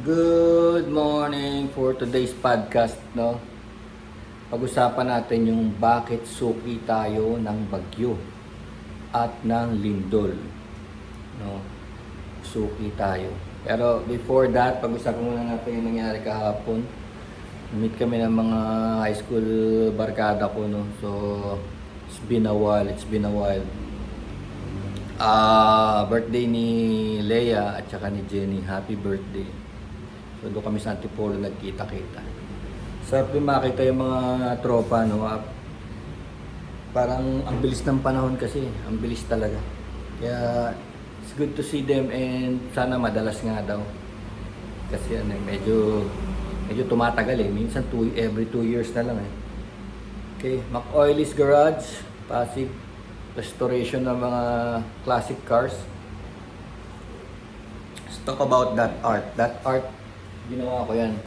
Good morning for today's podcast, no? Pag-usapan natin yung bakit suki tayo ng bagyo at ng lindol, no? Suki tayo. Pero before that, pag-usapan muna natin yung nangyari kahapon. Meet kami ng mga high school barkada ko, no? So, it's been a while. Birthday ni Leia at saka ni Jenny. Happy birthday. So doon kami sa Antipolo nagkita-kita. Sarap din makita yung mga tropa, no? Parang ang bilis ng panahon kasi. Ang bilis talaga. Kaya it's good to see them and sana madalas nga daw. Kasi medyo tumatagal eh. Minsan every 2 years na lang eh. Okay, McOiley's Garage. Pasig. Restoration ng mga classic cars. Let's talk about that art. That art, ginawa ko yan.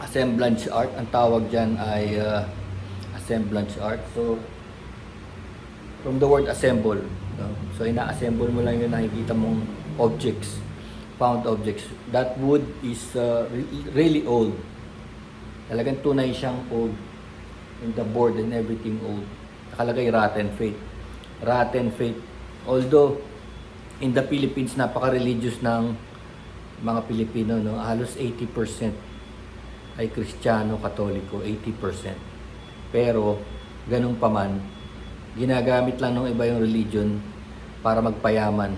Assemblage art. Ang tawag dyan ay assemblage art. So, from the word assemble. No? So, ina-assemble mo lang yung nakikita mong objects. Found objects. That wood is really old. Talagang tunay siyang old. And the board and everything old. Nakalagay rotten fate. Although, in the Philippines, napaka-religious ng mga Pilipino, no? Halos 80% ay Kristiyano, Katoliko, 80%. Pero, ganun pa man, ginagamit lang ng iba yung religion para magpayaman,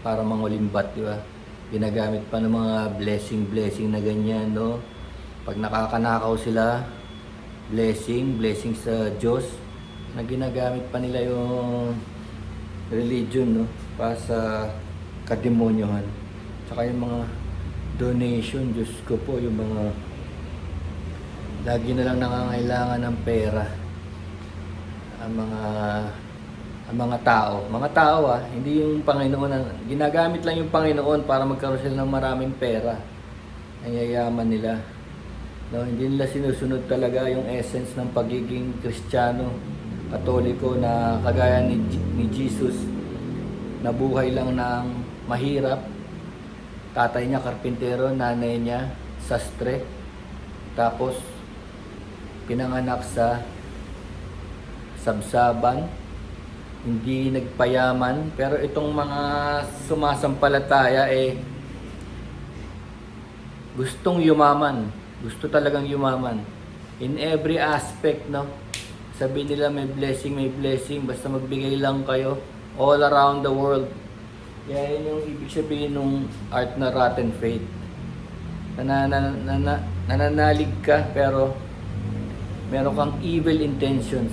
para mangulimbat, di ba? Ginagamit pa ng mga blessing na ganyan, no? Pag nakakanakaw sila, blessing sa Diyos, na ginagamit pa nila yung religion, no? Para sa kademonyohan. Tsaka yung mga donation, Diyos ko po, yung mga lagi na lang nangangailangan ng pera. Ang mga tao, hindi yung Panginoon, ginagamit lang yung Panginoon para magkaroon sila ng maraming pera. Ang yayaman nila. No, hindi nila sinusunod talaga yung essence ng pagiging Kristiyano, Katoliko, na kagaya ni Jesus, nabuhay lang ng mahirap. Tatay niya karpintero, nanay niya sastre. Tapos pinanganak sa sabsaban, hindi nagpayaman. Pero itong mga sumasampalataya gustong yumaman. Gusto talagang yumaman. In every aspect, no? Sabi nila may blessing. Basta magbigay lang kayo. All around the world. Kaya yun yung ibig sabihin ng art na rotten fate. Nananalig ka pero meron kang evil intentions.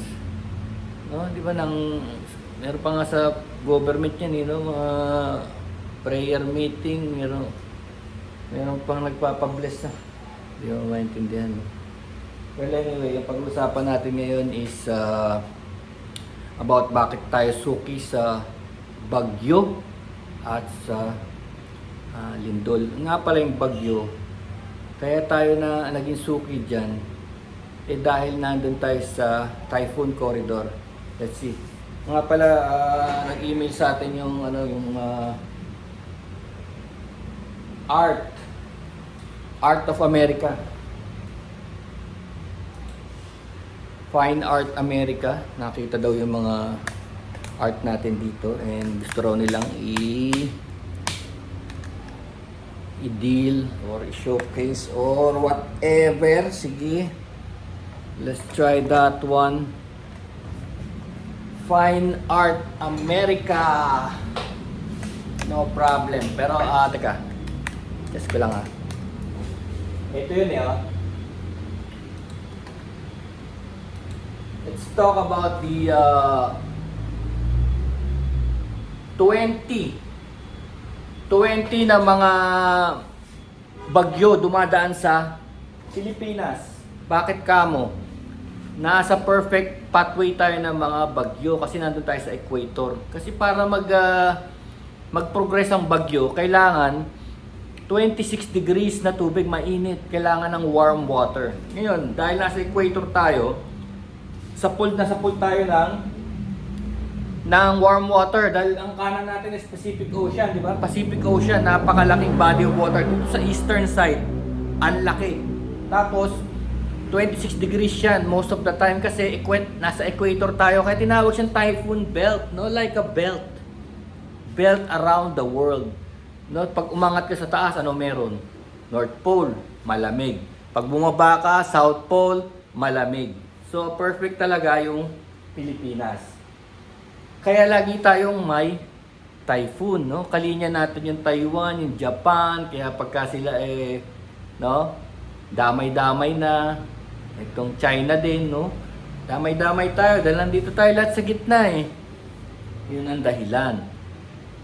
No, di ba meron pa nga sa government yan, no? Mga prayer meeting, meron pang nagpapabless na. Di mo maintindihan. Well, anyway, yung pag-usapan natin ngayon is about bakit tayo suki sa bagyo at sa lindol. Nga pala yung bagyo, kaya tayo na naging suki dyan, dahil nandun tayo sa typhoon corridor. Let's see. Nga pala, nag-email sa atin yung Art of America. Fine Art America. Nakita daw yung mga art natin dito and gusto raw nilang i-deal or i-showcase or whatever. Sige. Let's try that one. Fine Art America. No problem. Pero teka. Just ko lang Ito yun Let's talk about the 20 na mga bagyo dumadaan sa Pilipinas. Bakit kamo? Nasa perfect pathway tayo ng mga bagyo kasi nandun tayo sa equator. Kasi para mag-progress ang bagyo, kailangan 26 degrees na tubig, mainit. Kailangan ng warm water. Ngayon, dahil nasa equator tayo, sa pool tayo ng ng warm water dahil ang kanan natin is Pacific Ocean, di ba? Pacific Ocean, napakalaking body of water dito sa eastern side. Ang laki. Tapos 26 degrees yan most of the time kasi nasa equator tayo kaya tinawag siyang typhoon belt, no? Like a belt. Belt around the world. No? Pag umangat ka sa taas, ano meron? North Pole, malamig. Pag bumaba ka, South Pole, malamig. So perfect talaga yung Pilipinas. Kaya lagi tayong may typhoon, no? Kalinya natin yung Taiwan, yung Japan, kaya pagka sila no? Damay-damay na. Itong China din, no? Damay-damay tayo dahil nandito tayo lahat sa gitna Yun ang dahilan.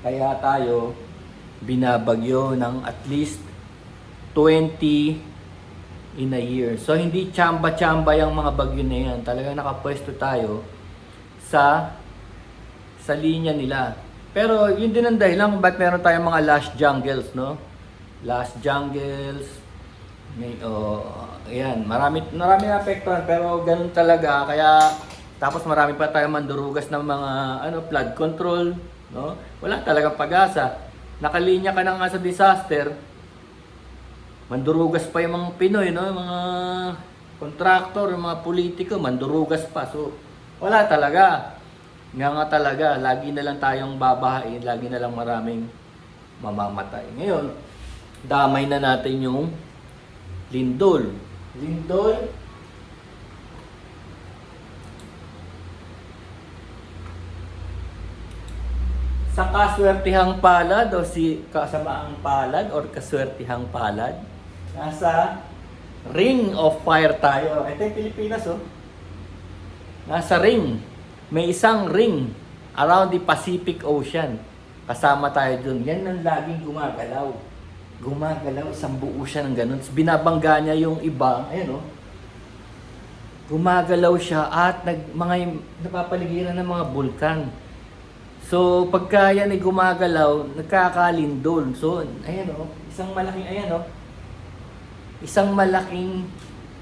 Kaya tayo binabagyo ng at least 20 in a year. So hindi tsamba-tsamba yung mga bagyo na yan. Talagang nakapwesto tayo sa linya nila. Pero yun din ang dahilan kung bakit meron tayong mga last jungles, no? Last jungles. Ayan, marami na apektuhan pero ganun talaga. Kaya tapos marami pa tayong mandurugas ng mga flood control, no? Wala talagang pag-asa. Nakalinya ka na nga sa disaster. Mandurugas pa yung mga Pinoy, no? Yung mga contractor, yung mga politiko, mandurugas pa. So wala talaga. Nga talaga, lagi na lang tayong babahain, lagi na lang maraming mamamatay. Ngayon, damay na natin yung lindol. Lindol, sa kaswertihang palad o kasamaang palad or kaswertihang palad, nasa ring of fire tayo. Ito yung Pilipinas, Nasa ring. May isang ring around the Pacific Ocean. Kasama tayo dun. Yan ang laging gumagalaw. Gumagalaw, isang buo siya ng ganun. Binabangga niya yung iba. Ayan Gumagalaw siya at napapaligiran ng mga bulkan. So, pagka yan ay gumagalaw, nagkakalindol. So, ayan isang malaking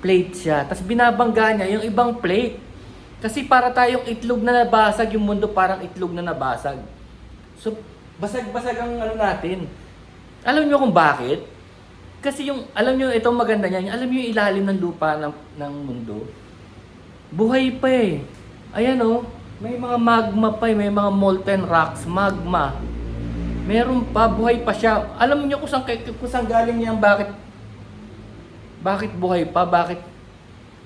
plate siya. Tapos binabangga niya yung ibang plate. Kasi para tayong itlog na nabasag, yung mundo parang itlog na nabasag. So, basag-basag ang natin. Alam niyo kung bakit? Kasi alam niyo, itong maganda niyan, alam niyo yung ilalim ng lupa ng mundo? Buhay pa Ayan may mga magma pa may mga molten rocks, magma. Meron pa, buhay pa siya. Alam niyo kung saan galing yan, bakit buhay pa, bakit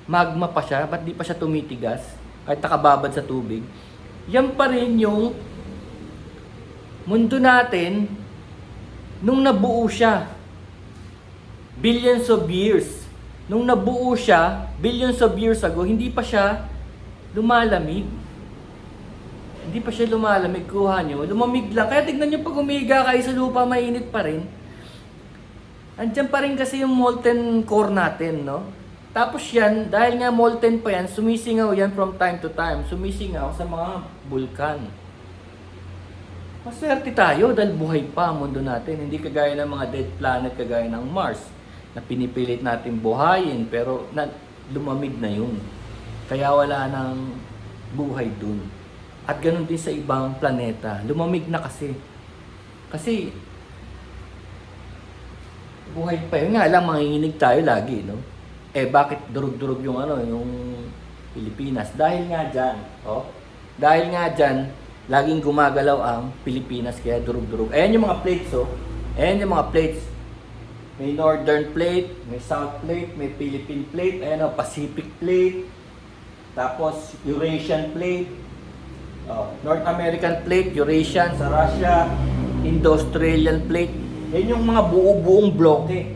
magma pa siya, ba't di pa siya tumitigas? Kahit nakababad sa tubig, yan pa rin yung mundo natin nung nabuo siya. Billions of years. Nung nabuo siya, billions of years ago, hindi pa siya lumalamig. Hindi pa siya lumalamig. Kuha nyo, lumamig lang. Kaya tignan nyo pag umiga kayo sa lupa, mainit pa rin. Andiyan pa rin kasi yung molten core natin, no? Tapos yan, dahil nga molten pa yan, sumisingaw yan from time to time. Sumisingaw sa mga bulkan. Maswerte tayo dahil buhay pa ang mundo natin. Hindi kagaya ng mga dead planet, kagaya ng Mars, na pinipilit natin buhayin, pero lumamig na yun. Kaya wala nang buhay dun. At ganun din sa ibang planeta. Lumamig na kasi. Kasi, buhay pa yun. Nga lang, manginginig tayo lagi, no? Bakit durug-durug yung Pilipinas? Dahil nga dyan, laging gumagalaw ang Pilipinas, kaya durug-durug. Ayan yung mga plates, Ayan yung mga plates. May Northern Plate, may South Plate, may Philippine Plate, ayan Pacific Plate, tapos Eurasian Plate, North American Plate, Eurasian sa Russia, Indo-Australian Plate. Yan yung mga buo-buong bloke.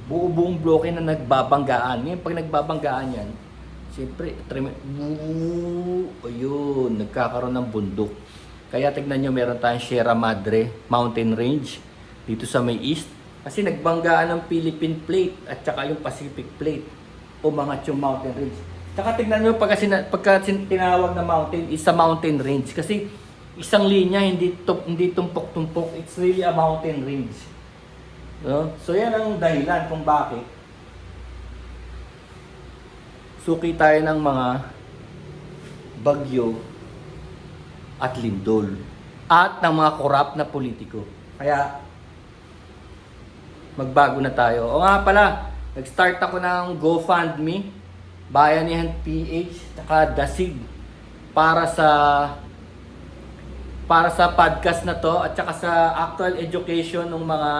Buo-buong bloke na nagbabanggaan. Ngayon, pag nagbabanggaan yan, siyempre, ayun, nagkakaroon ng bundok. Kaya tignan nyo, meron tayong Sierra Madre Mountain Range dito sa may east. Kasi nagbanggaan ng Philippine Plate at saka yung Pacific Plate. Umangat yung mountain range. Tsaka tignan nyo, pagka tinawag na mountain, is a mountain range. Kasi isang linya, hindi tumpok-tumpok. It's really a mountain range. No? So yan ang dahilan kung bakit suki tayo ng mga bagyo at lindol at ng mga korap na politiko. Kaya magbago na tayo. O nga pala, nag-start ako ng GoFundMe, Bayanihan PH, saka Dasig para sa podcast na to at saka sa actual education ng mga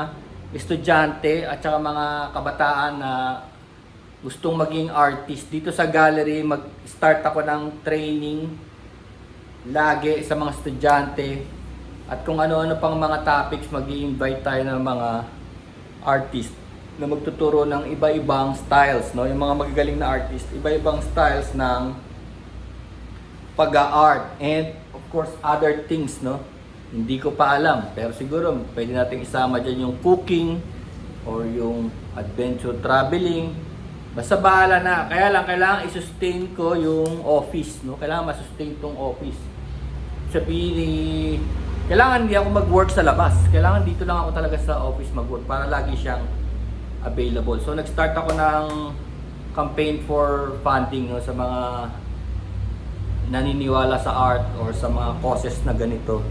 estudyante at saka mga kabataan na gustong maging artist. Dito sa gallery, mag-start ako ng training lagi sa mga estudyante at kung ano-ano pang mga topics, mag-i-invite tayo ng mga artist na magtuturo ng iba-ibang styles, no? Yung mga magagaling na artist, iba-ibang styles ng pag-art and of course other things, no? Hindi ko pa alam, pero siguro pwede nating isama dyan yung cooking or yung adventure traveling. Basta bahala na. Kaya lang kailangan i-sustain ko yung office, no? Kailangan ma-sustain tong office. Sabihin, kailangan hindi ako mag-work sa labas. Kailangan dito lang ako talaga sa office mag-work para lagi siyang available. So nag-start ako ng campaign for funding, no, sa mga naniniwala sa art or sa mga causes na ganito.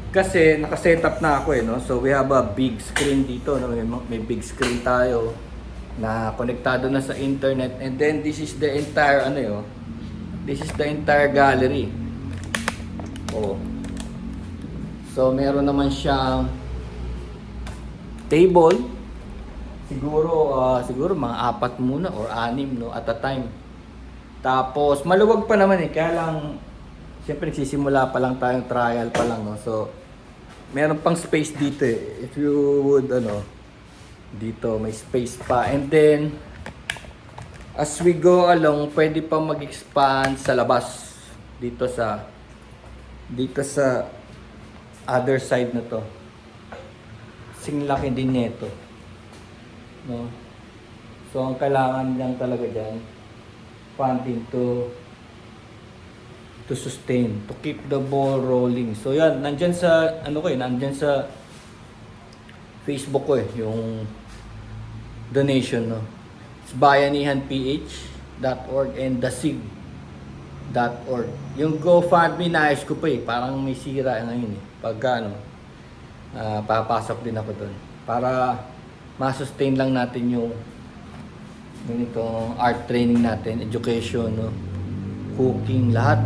Kasi naka-setup na ako no. So we have a big screen dito, no. May big screen tayo na konektado na sa internet, and then this is the entire this is the entire gallery. Oh. So meron naman siyang table. Siguro mga 4 muna or 6, no, at a time. Tapos maluwag pa naman kaya lang siyempre nagsisimula pa lang tayong trial pa lang, no. So meron pang space dito if you would dito may space pa, and then as we go along pwede pa mag-expand sa labas dito sa other side na to. Sing laki din nito, no. So ang kailangan lang talaga diyan funding to sustain, to keep the ball rolling. So yan, nandiyan sa nandiyan sa Facebook ko yung donation, no. It's bayanihanph.org and dasig.org. Yung GoFundMe naayos ko pa parang may sira ngayon pagka papasok din ako doon para ma-sustain lang natin yung ganitong art training natin, education, no, cooking, lahat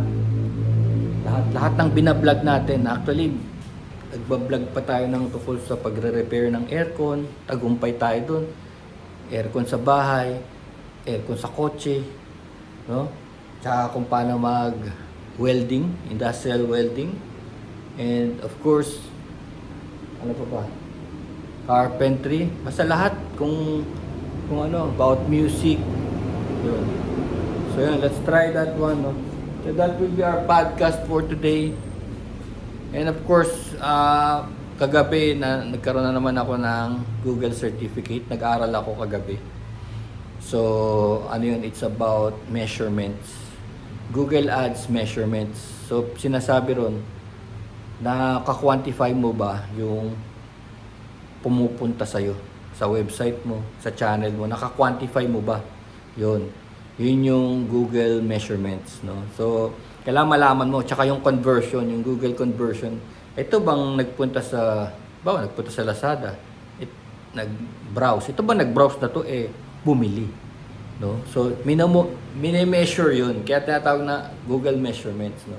ng binablog natin. Actually, nagbablog pa tayo ng tungkol sa pagre-repair ng aircon, tagumpay tayo doon. Aircon sa bahay, aircon sa kotse, no? Tsaka kung paano mag-welding, industrial welding. And of course, ano pa ba? Carpentry, basta lahat kung about music. Yun. So yan, let's try that one, no? So that will be our podcast for today. And of course, kagabi nagkaroon na naman ako ng Google certificate. Nag-aral ako kagabi. So, it's about measurements. Google Ads measurements. So, sinasabi ron, nakaka-quantify mo ba yung pumupunta sa'yo? Sa website mo, sa channel mo, naka-quantify mo ba? Yun yung Google measurements, no? So, kailangan malaman mo, tsaka yung conversion, yung Google conversion. Ito bang nagpunta sa Lazada, nag-browse. Ito ba nag-browse na to, bumili, no? So, mini-measure yun. Kaya tinatawag na Google measurements, no?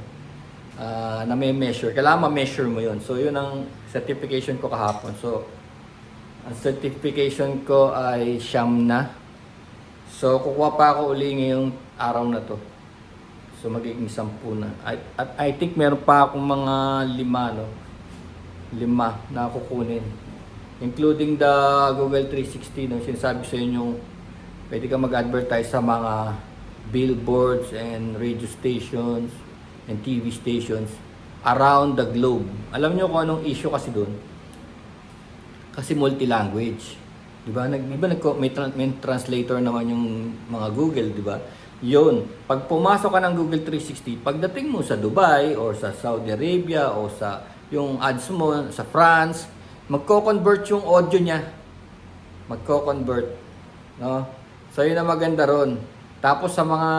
Na may measure. Kailangan ma-measure mo yun. So, yun ang certification ko kahapon. So, ang certification ko ay siyam na. So, kukuha pa ako uli ngayong araw na to. So, magiging 10 na. At I think meron pa akong mga 5 na kukunin. Including the Google 360. No? Sinasabi sa inyo, pwede ka mag-advertise sa mga billboards and radio stations and TV stations around the globe. Alam nyo kung anong issue kasi doon? Kasi multi-language. Diba? May translator naman yung mga Google, diba? Yun. Pag pumasok ka ng Google 360, pagdating mo sa Dubai or sa Saudi Arabia o sa yung ads mo sa France, magko-convert yung audio niya. Magko-convert. No? So, yun ang maganda ron. Tapos sa mga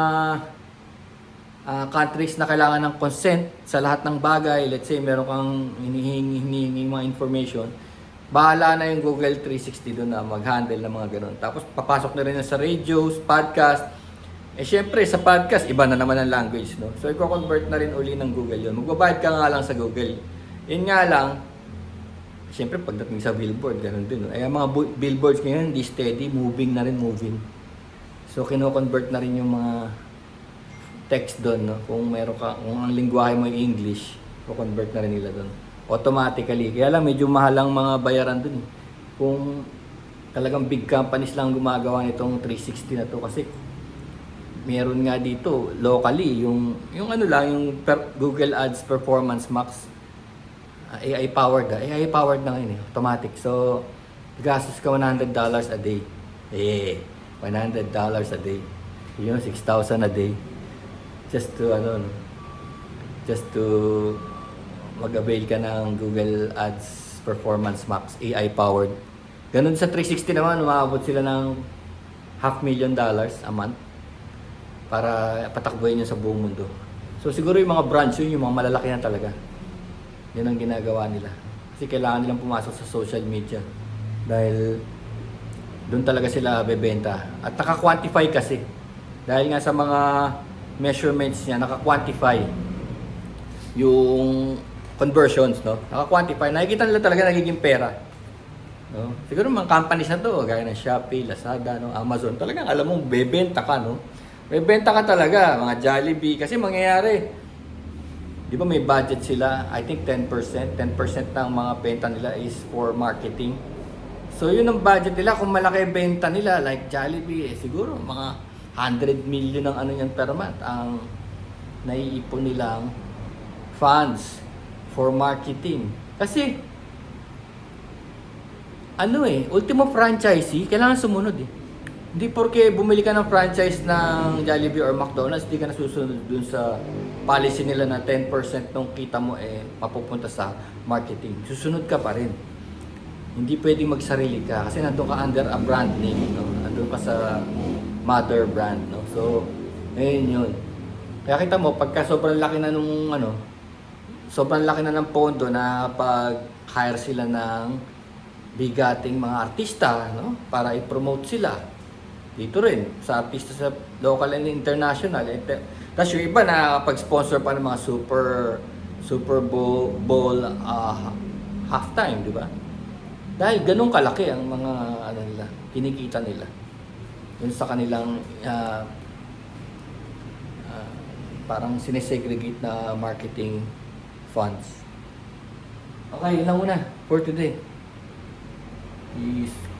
countries na kailangan ng consent sa lahat ng bagay. Let's say meron kang hinihingi mga information, bahala na yung Google 360 doon na mag-handle ng mga ganun. Tapos papasok na rin yan sa radios, podcast. Syempre sa podcast, iba na naman ang language, no? So i-convert na rin uli ng Google yun. Magbabayad ka nga lang sa Google. Yun nga lang, syempre pagdating sa billboard, ganun din, no? Ay ang mga billboards ngayon, hindi steady, moving na rin, moving. So kino-convert na rin yung mga text doon, no? Kung ang lingwahe mo yung English, i-convert na rin nila doon. Automatically. Kaya lang medyo mahal ang mga bayaran doon. Kung talagang big companies lang gumagawa nitong 360 na to, kasi meron nga dito locally yung ano lang, yung Google Ads Performance Max, AI powered na ngayon, automatic. So gastos ka $100 a day. $100 a day. Yun, 6,000 a day. Just to mag-avail ka ng Google Ads Performance Max, AI powered. Ganun sa 360 naman, umabot sila ng $500,000 a month para patakbuhin yun sa buong mundo. So siguro yung mga brands yun, yung mga malalaki na talaga. Yan ang ginagawa nila. Kasi kailangan nilang pumasok sa social media. Dahil doon talaga sila bebenta. At naka-quantify kasi. Dahil nga sa mga measurements niya, naka-quantify yung conversions, no? Naka-quantify. Nakikita nila talaga nagiging pera. No? Siguro mga companies na to, gaya ng Shopee, Lazada, no? Amazon, talagang alam mo, bebenta ka, no? Bebenta ka talaga, mga Jollibee. Kasi mangyayari, di ba may budget sila? I think 10%. 10% ng mga benta nila is for marketing. So yun ang budget nila. Kung malaki benta nila, like Jollibee, siguro mga 100 million ang ano yan per month ang naiipon nilang funds for marketing. Kasi ultimo franchisee, kailangan sumunod eh. Hindi porke bumili ka ng franchise ng Jollibee or McDonald's, hindi ka na susunod dun sa policy nila na 10% ng kita mo mapupunta sa marketing. Susunod ka pa rin. Hindi pwedeng magsarili ka kasi nandun ka under a brand name, no? Nandun ka sa mother brand, no? So, yun. Kaya kita mo, pagka sobrang laki na sobrang laki na ng pondo na pag-hire sila ng bigating mga artista, no? Para i-promote sila. Dito rin, sa artista sa local and international. Tapos yung iba na pag-sponsor pa ng mga Super Bowl halftime, di ba? Dahil ganun kalaki ang mga nila, kinikita nila. Yun sa kanilang parang sinesegregate na marketing funds. Okay, yun lang muna for today. Peace.